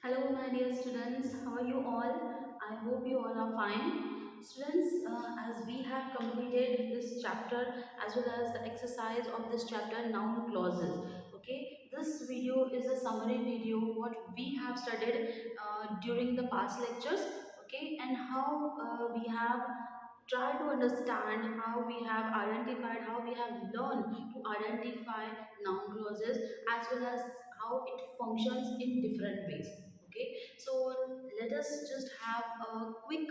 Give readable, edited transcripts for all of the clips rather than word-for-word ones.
Hello, my dear students. How are you all? I hope you all are fine. Students, as we have completed this chapter as well as the exercise of this chapter, noun clauses. Okay, this video is a summary video what we have studied during the past lectures. Okay, and how we have tried to understand how we have identified, how we have learned to identify noun clauses as well as how it functions in different ways. Okay, so let us just have a quick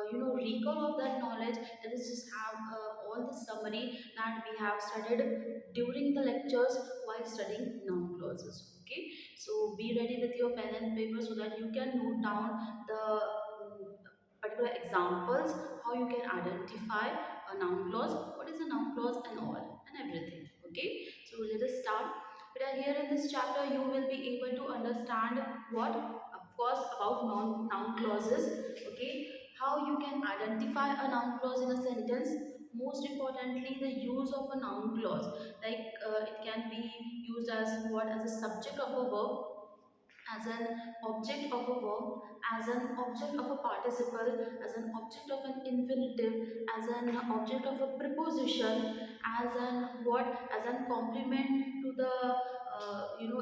recall of that knowledge. Let us just have all the summary that we have studied during the lectures while studying noun clauses. Okay, so be ready with your pen and paper so that you can note down the particular examples, how you can identify a noun clause, what is a noun clause and all and everything. Okay, so let us start. But here in this chapter you will be able to understand what, of course, about noun clauses. Okay, how you can identify a noun clause in a sentence. Most importantly, the use of a noun clause, like it can be used as what, as a subject of a verb, as an object of a verb, as an object of a participle, as an object of an infinitive, as an object of a preposition, as an what, as an complement to the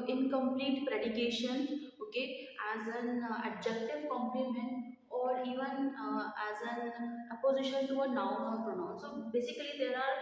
incomplete predication. Okay, as an adjective complement, or even as an apposition to a noun or pronoun. So basically there are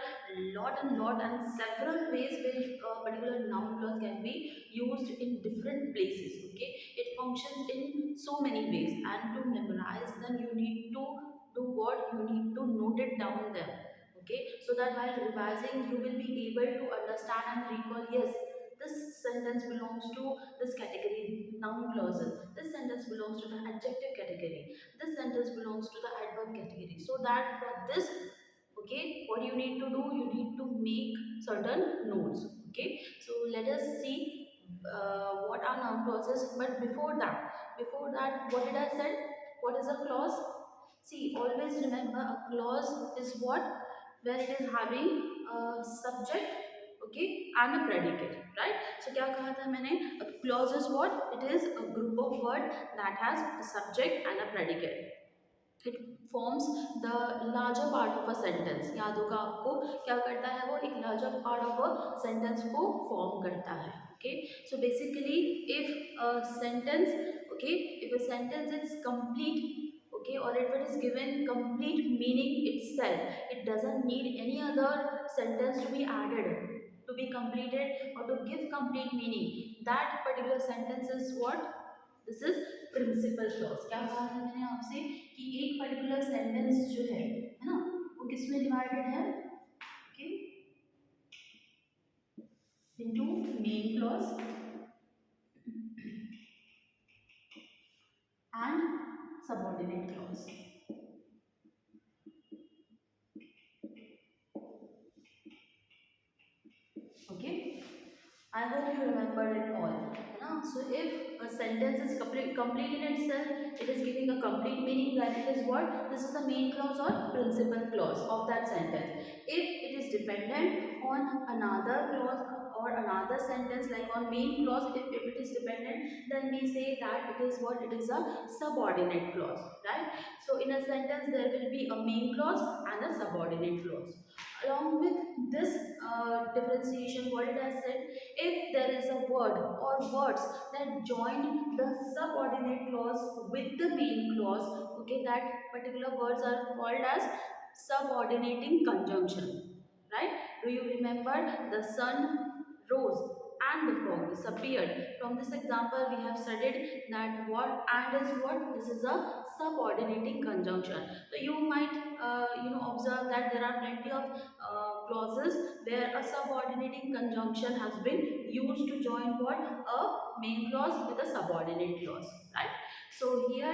lot and several ways where a particular noun clause can be used in different places. Okay, it functions in so many ways, and to memorize them you need to do what, you need to note it down there. Okay, so that while revising you will be able to understand and recall, yes, this sentence belongs to this category, noun clauses. This sentence belongs to the adjective category. This sentence belongs to the adverb category. So that for this, okay, what you need to do, you need to make certain notes. Okay, so let us see what are noun clauses. But before that, what did I said? What is a clause? See, always remember, a clause is what, where it is having a subject, okay, and a predicate, right? So क्या कहा था मैंने? A clause is what? It is a group of word that has a subject and a predicate. It forms the larger part of a sentence. याद होगा आपको, क्या करता है वो, एक larger part of a sentence को फॉर्म करता है. Okay, so basically if a sentence, okay, if a sentence is complete, okay, or if it is given complete meaning itself, it doesn't need any other sentence to be added to be completed or to give complete meaning. That particular sentence is what, this is principal clause. क्या कहा था मैंने आपसे कि एक particular sentence जो है ना, वो किस में डिवाइडेड है? Okay, into main clause and subordinate clause. Okay, I hope you remember it all. है ना? So if a sentence is complete in itself, it is giving a complete meaning, then it is what? This is the main clause or principal clause of that sentence. If it is dependent on another clause or another sentence, like on main clause, if it is dependent, then we say that it is what? It is a subordinate clause, right? So in a sentence there will be a main clause and a subordinate clause. Along with this differentiation, what did I say? If there is a word or words that join the subordinate clause with the main clause, okay, that particular words are called as subordinating conjunction, right? Do you remember the sun rose and the frog disappeared? From this example we have studied that what and is what, this is a subordinating conjunction. So you might observe that there are plenty of clauses where a subordinating conjunction has been used to join what, a main clause with a subordinate clause, right? So here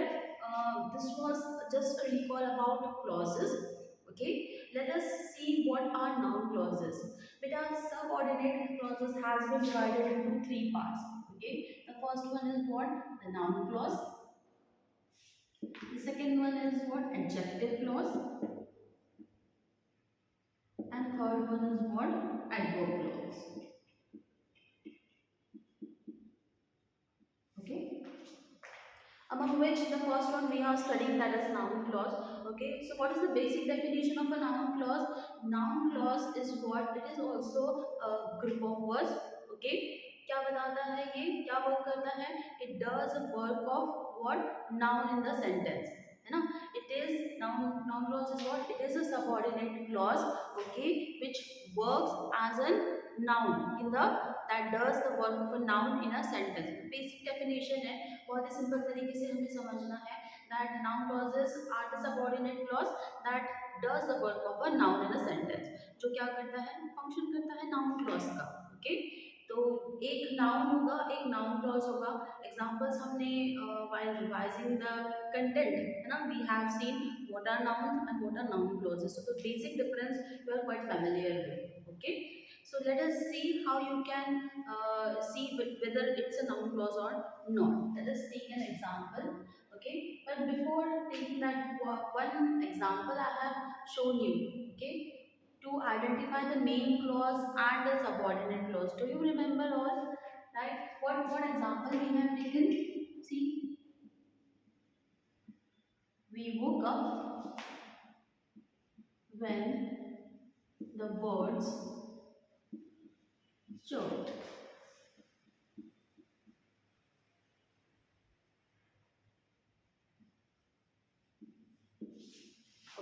this was just a recall about clauses. Okay, let us see what are noun clauses. Beta, subordinate clauses has been divided into three parts. Okay, the first one is what, the noun clause. The second one is what, adjective clause. And third one is what, adverb clause. Okay, among which the first one we are studying, that is noun clause. Okay, so what is the basic definition of a noun clause? Noun clause is what, it is also a group of words. Okay, क्या बताता है ये, क्या work करता है? It does a work of what? Noun in the sentence, है ना? It is noun clause is what? It is a subordinate clause, okay, which works as a noun in the, that does the work of a noun in a sentence. Basic definition है, बहुत ही simple तरीके से हमें समझना है, that noun clauses are the subordinate clause that does the work of a noun in a sentence. जो क्या करता है? फंक्शन करता है noun clause का. ओके, तो एक नाउन होगा, एक नाउन क्लॉज होगा. एग्जांपल्स हमने व्हाइल रिवाइजिंग द कंटेंट, है ना, we have seen what are noun and what are noun clauses. So the basic difference you are quite familiar with. Okay, so let us see how you can see whether it's a noun clause or not. Let us take an example. Okay, but before taking that one example I have shown you, okay, to identify the main clause and the subordinate clause. Do you remember all? Right? What example we have taken? See, we woke up when the birds chirped.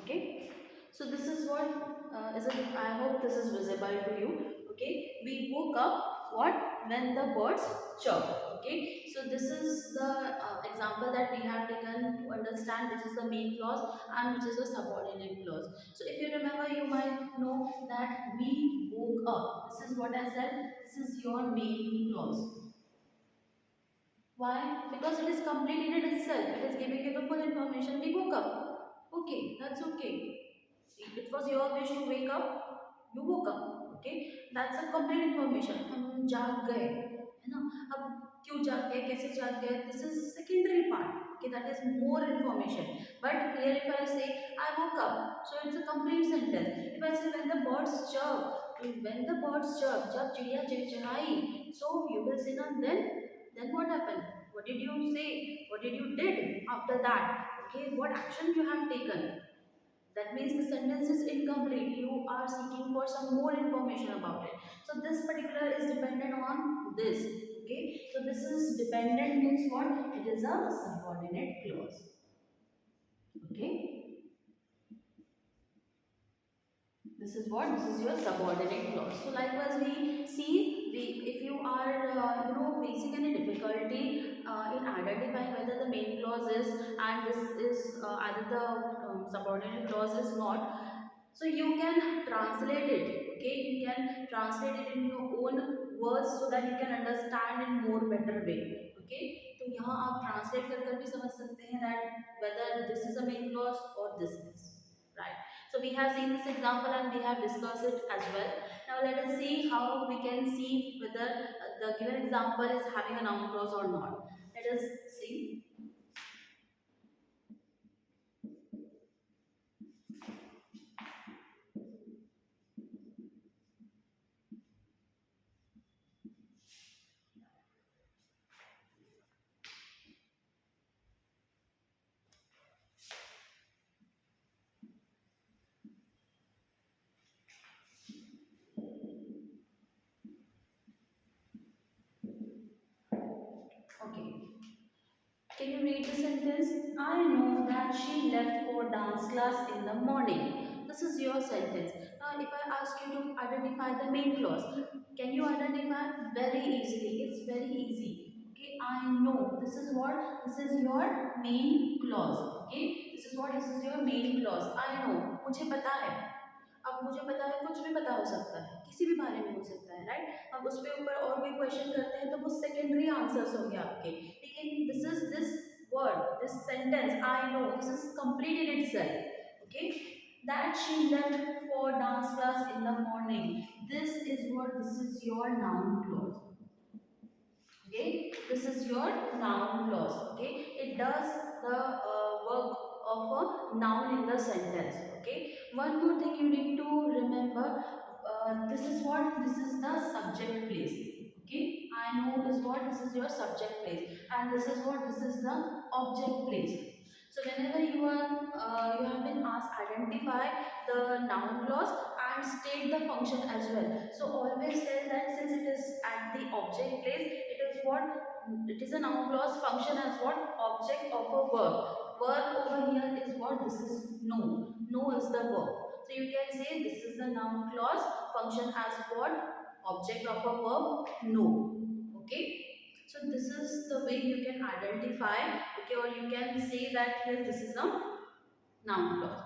Okay, so this is what is it? I hope this is visible to you. Okay, we woke up what? When the birds chirp. Okay, so this is the example that we have taken to understand which is the main clause and which is the subordinate clause. So if you remember, you might know that we woke up. This is what I said. This is your main clause. Why? Because it is complete in it itself. It is giving you the full information. We woke up. Okay, that's okay. It was your wish to wake up. You woke up. Okay, that's a complete information. हम जाग गए, है ना? अब क्यों जाग गए, कैसे जाग गए? This is secondary part. Okay, that is more information. But here if I say I woke up, so it's a complete sentence. If I say when the birds chirp, when the birds chirp, जब चिड़िया चिड़चिड़ाई, so you will say ना then what happened? What did you say? What did you did after that? Okay, what action you have taken? That means the sentence is incomplete. You are seeking for some more information about it. So this particular is dependent on this. Okay, so this is dependent means what? It is a subordinate clause. Okay, this is what? This is your subordinate clause. So likewise we see, if you are facing any difficulty in identifying whether the main clause is and this is either the subordinate clause is not, so you can translate it. Okay, you can translate it in your own words so that you can understand in more better way. Okay, तो यहाँ आप translate कर भी समझ सकते हैं that whether this is a main clause or this is, right? So we have seen this example and we have discussed it as well. Now let us see how we can see whether the given example is having a noun clause or not. Let us see. Okay. Can you read the sentence? I know that she left for dance class in the morning. This is your sentence. Now, if I ask you to identify the main clause, can you identify? Very easily. It's very easy. Okay, I know. This is what? This is your main clause. Okay, this is what? This is your main clause. I know. मुझे पता है. अब मुझे पता है, कुछ भी पता हो सकता है, किसी भी बारे में हो सकता है, राइट? अब उस पे ऊपर और कोई क्वेश्चन करते हैं तो वो सेकेंडरी आंसर्स हो गया आपके. लेकिन this word, this sentence, I know, this is complete in itself. Okay, that she left for dance class in the morning. This is what? This is your noun clause. Okay, this is your noun clause. Okay, it does the work of a noun in the sentence. Okay, one more thing you need to remember, this is what? This is the subject place. Okay, I know is what? This is your subject place, and this is what? This is the object place. So whenever you have been asked identify the noun clause and state the function as well. So always tell that since it is at the object place, it is what, it is a noun clause function as what, object of a verb. Verb over here is what, this is no. No is the verb. So you can say this is the noun clause function as what, object of a verb no. Okay. So this is the way you can identify, okay, or you can say that yes, this is a noun clause.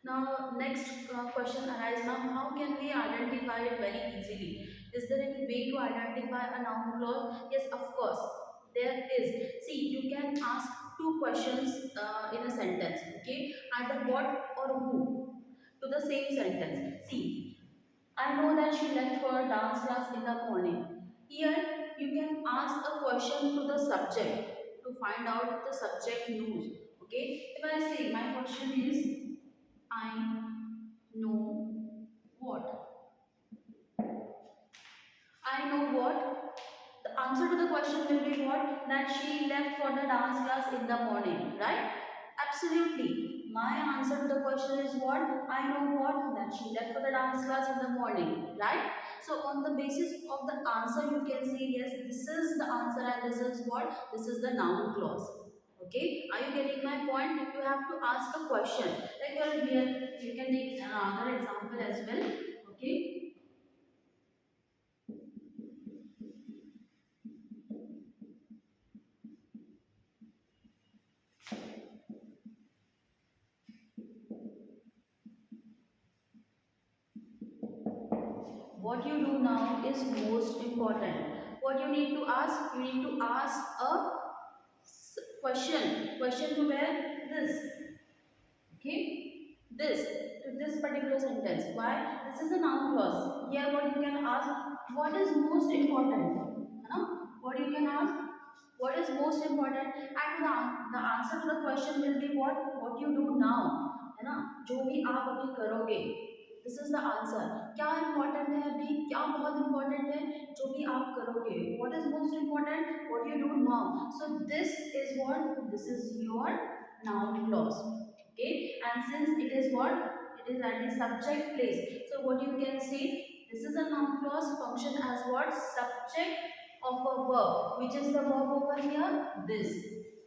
Now, next question arises now, how can we identify it very easily? Is there any way to identify a noun clause? Yes, of course, there is. See, you can ask two questions in a sentence, okay? Either what or who to the same sentence. See, I know that she left for a dance class in the morning. Here, you can ask a question to the subject to find out the subject knows. Okay, if I say my question is, I know what? I know what? The answer to the question will be what? That she left for the dance class in the morning, right? Absolutely. My answer to the question is what? I know what? That she left for the dance class in the morning, right? So on the basis of the answer, you can say yes, this is the answer and this is what? This is the noun clause. Okay, are you getting my point? You have to ask a question. Like well, here you can take another example as well. Okay, what you do now is most important. What you need to ask, you need to ask a question. Question to where? This. Okay? This particular sentence. Why? This is a noun clause. Here what you can ask, what is most important? What you can ask, what is most important? And the answer to the question will be what you do now. है ना, जो भी आप अभी करोगे, this is the answer. क्या important है अभी, क्या बहुत इंपॉर्टेंट है, जो भी आप करोगे, what is most important, what you do now. So this is what, this is your noun clause. Okay, and since it is what, it is at the subject place, so what you can say, this is a noun clause function as what, subject of a verb. Which is the verb over here? This.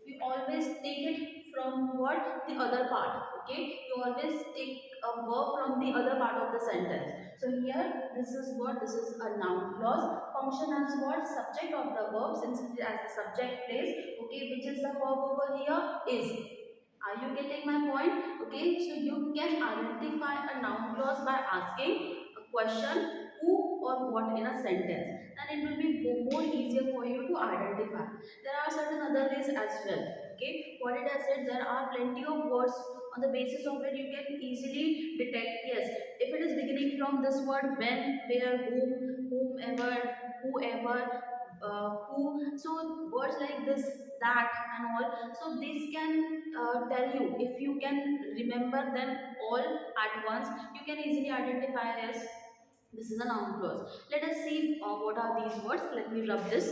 You always take it from what, the other part. Okay, you always take a verb from the other part of the sentence. So here this is what, this is a noun clause function as what, subject of the verb, since it is as the subject place. Okay, which is the verb over here? Is. Are you getting my point? Okay, so you can identify a noun clause by asking a question, who or what in a sentence, and it will be more easier for you to identify. There are certain other ways as well. Okay, what did I said, there are plenty of words on the basis of it you can easily detect. Yes, if it is beginning from this word when, where, whom, whomever, whoever, who, so words like this, that and all, so this can tell you, if you can remember them all at once, you can easily identify as this is a noun clause. Let us see what are these words. Let me rub this.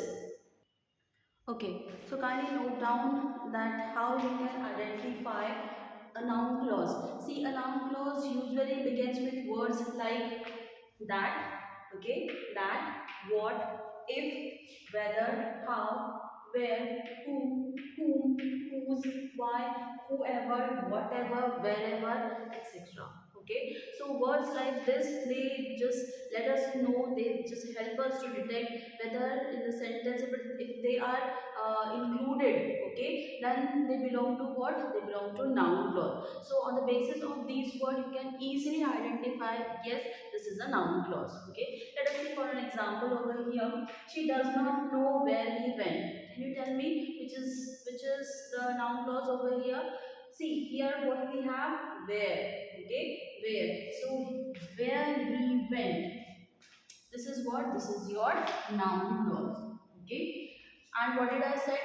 Okay, so kindly note down that how you can identify a noun clause. See, a noun clause usually begins with words like that, okay, that, what, if, whether, how, where, who, whom, whose, why, whoever, whatever, wherever, etc. Okay, so words like this, they just let us know, they just help us to detect whether in the sentence, if they are included, okay, then they belong to what, they belong to noun clause. So on the basis of these words, you can easily identify, yes, this is a noun clause. Okay, let us see for an example over here. She does not know where he went. Can you tell me which is the noun clause over here? See here what we have, where. Okay, where. So where he went, this is what, this is your noun clause. Okay, and what did I say?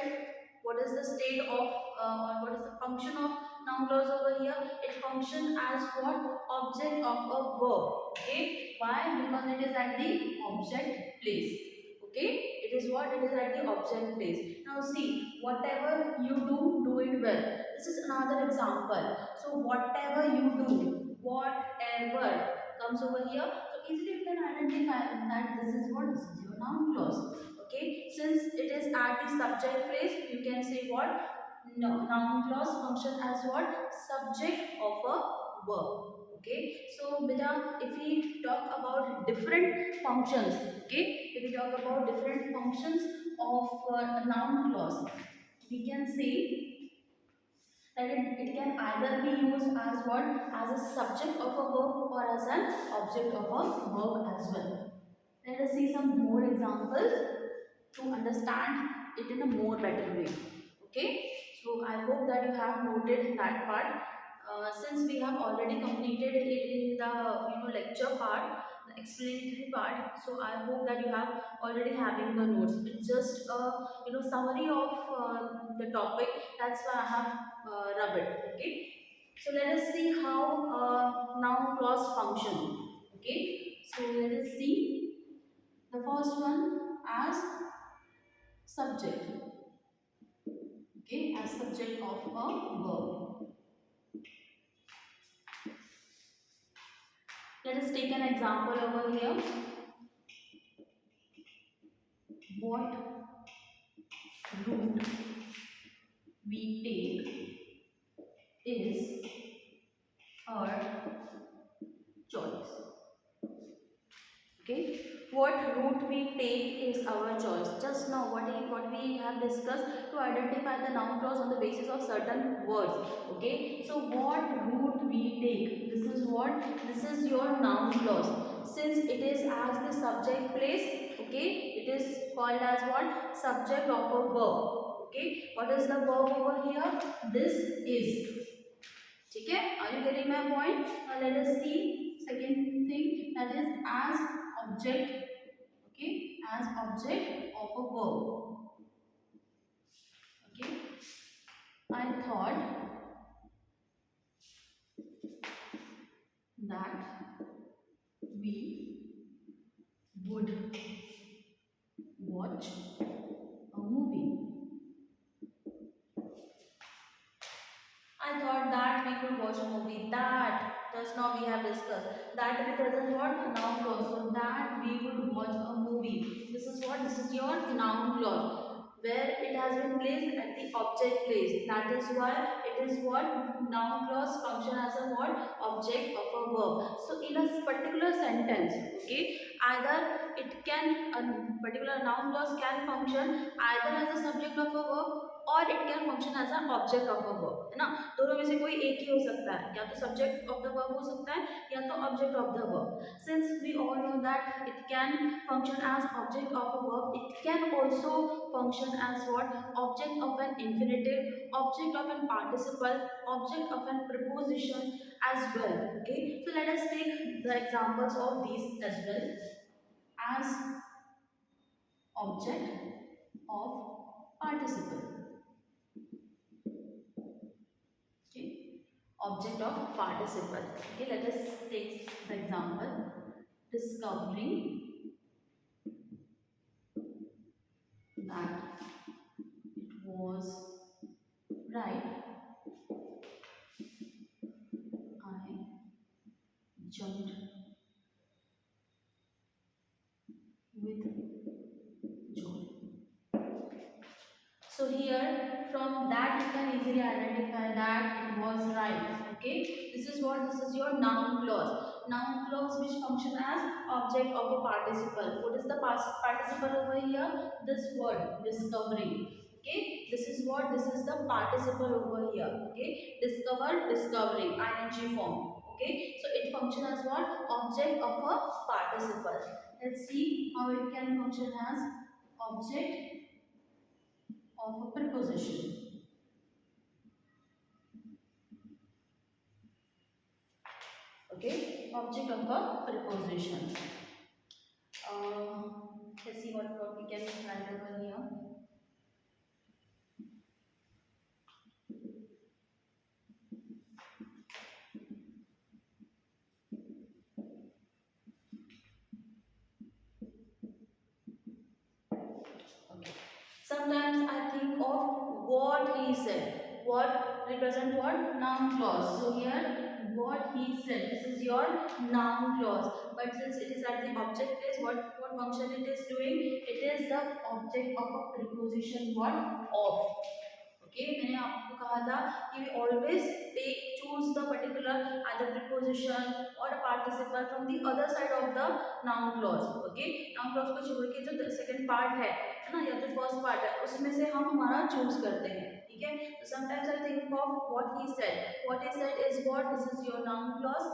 What is the state of or what is the function of noun clause over here? It functions as what, object of a verb. Okay, why? Because it is at the object place. Okay, it is what? It is at the object place. Now see, whatever you do it well. This is another example. So whatever you do, whatever comes over here. So easily you can identify that this is what? This is your noun clause. Okay, since it is at the subject place, you can say what? No, noun clause function as what? Subject of a verb. Okay, so beta, if we talk about different functions, okay, if we talk about different functions of noun clause, we can say that it can either be used as what? As a subject of a verb or as an object of a verb as well. Let us see some more examples to understand it in a more better way. Okay, so I hope that you have noted that part. Since we have already completed it in the lecture part, the explanatory part, so I hope that you have already having the notes. It's just a summary of the topic. That's why I have rubbed it. Okay, so let us see how noun clause function. Okay, so let us see the first one as subject. Okay, as subject of a verb. Let us take an example over here. What route we take is our choice. Okay, what route we take is our choice. Just now what we have discussed to identify the noun clause on the basis of certain words. Okay, so what route we take, this is what? This is your noun clause. Since it is as the subject place, okay, it is called as what? Subject of a verb. Okay, what is the verb over here? This is. Okay, are you getting my point? Now let us see second thing, that is as object. Okay, as object of a verb. Okay, I thought that we would watch a movie. I thought that we could watch a movie. That just now we have discussed. That represents what? A noun clause. So that we would watch a movie. This is what? This is your noun clause. Where it has been placed at the object place. That is why it is what? Noun clause function as a what? Object of a verb. So in a particular sentence, okay, either it can, a particular noun clause can function either as a subject of a verb और it can function as a object of a verb, है ना? दोनों में से कोई एक ही हो सकता है, या तो सब्जेक्ट ऑफ द वर्ब हो सकता है या तो object of the verb. Since we all know that it can function as object of a verb, it can also function as what? Object of an infinitive, object of an participle, object of an preposition as well. Okay, so let us take the examples of these as well. As object of participle. Object of participle. Okay, let us take the example. Discovering that it was right, I jumped with joy. So here from that you can easily identify that it was right. Okay, this is what? This is your noun clause. Noun clause which function as object of a participle. What is the participle over here? This word, discovering. Okay, this is what? This is the participle over here. Okay, discover, discovering, ing form. Okay, so it function as what? Object of a participle. Let's see how it can function as object of a preposition. Okay, object of a preposition. Let's see what we can write over here. what he said. What represent what? Noun clause. So here what he said. This is your noun clause. But since it is at the object place, what function it is doing? It is the object of a preposition what? Of. Okay मैंने आपको कहा था कि we always take choose the particular either preposition or a participle from the other side of the noun clause. Okay noun clause को छोड़ के जो second part है ना या जो फर्स्ट पार्ट है उसमें से हम हमारा चूज करते हैं. ठीक है. So sometimes I think of what he said. What he said is what? This is your noun clause.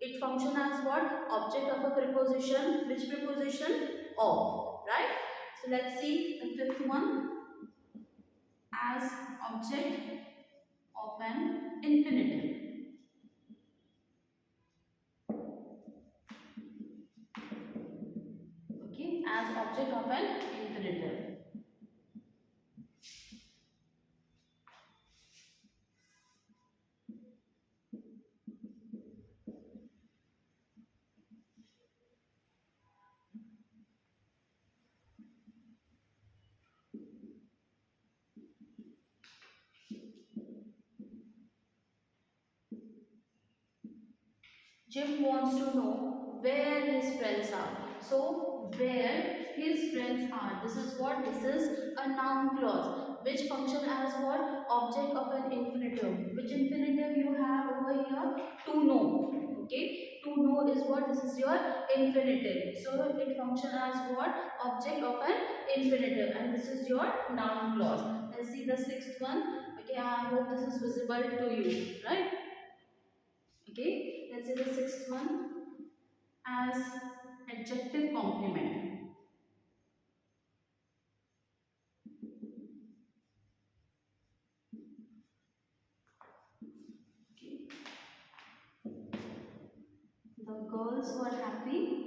It function as what? Object of a preposition. Which preposition? Of. Right. So let's see the fifth one. As object of an infinitive. Okay, as object of an infinitive. Jim wants to know where his friends are. So, where his friends are. This is what? This is a noun clause. Which function as what? Object of an infinitive. Which infinitive you have over here? To know. Okay. To know is what? This is your infinitive. So, it function as what? Object of an infinitive. And this is your noun clause. Let's see the sixth one. Okay. I hope this is visible to you. Right? Okay, let's say the sixth one as adjective complement. Okay. The girls were happy.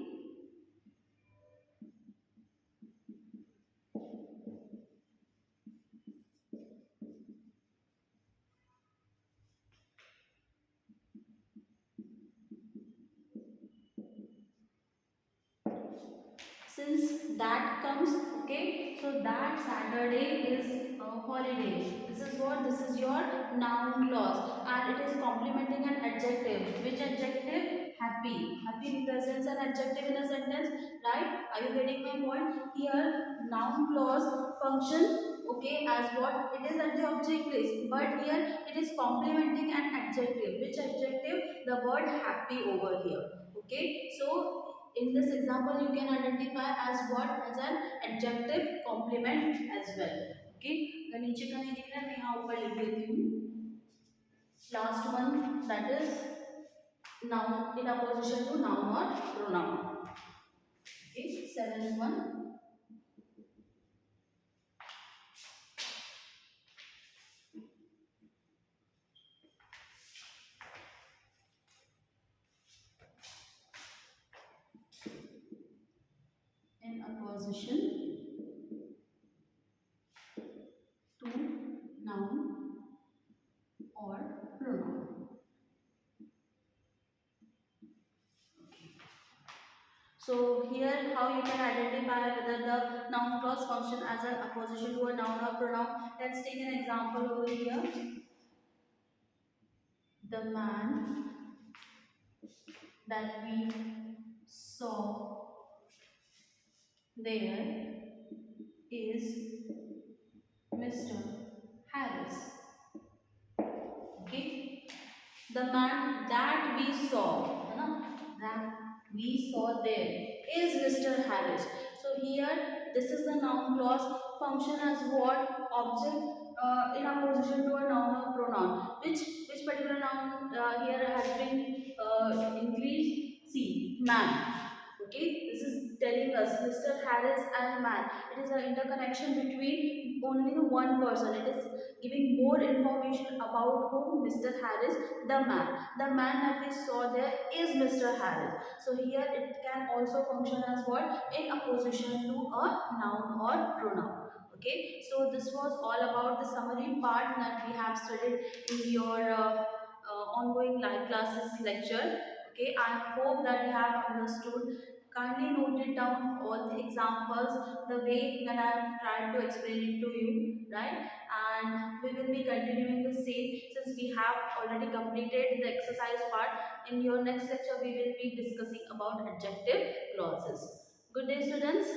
Since that comes, okay, so that Saturday is a holiday. This is what? This is your noun clause and it is complementing an adjective. Which adjective? Happy. Happy represents an adjective in a sentence, right? Are you getting my point? Here, noun clause function, okay, as what? It is at the object place, but here it is complementing an adjective. Which adjective? The word happy over here. Okay, so in this example you can identify as what? As an adjective complement as well. Okay, अगर नीचे का नहीं दिख रहा मैं यहाँ ऊपर लिख देती हूँ. Last one, that is noun in opposition to noun or pronoun. Okay, seventh one. In opposition to noun or pronoun. So here how you can identify whether the noun clause function as an opposition to a noun or pronoun. Let's take an example over here. The man that we saw there is Mr. Harris. Okay, the man that we saw, है ना? That we saw there is Mr. Harris. So here this is the noun clause function as what? Object in opposition to a noun or pronoun. Which particular noun here has been increased? See, man. Okay, this is telling us Mr. Harris and man. It is an interconnection between only the one person. It is giving more information about whom? Mr. Harris, the man. The man that we saw there is Mr. Harris. So here it can also function as what? In opposition to a noun or pronoun. Okay, so this was all about the summary part that we have studied in your ongoing live classes lecture. Okay, I hope that you have understood Kindly note it down all the examples the way that I have tried to explain it to you, right? And we will be continuing the same since we have already completed the exercise part. In your next lecture, we will be discussing about adjective clauses. Good day, students.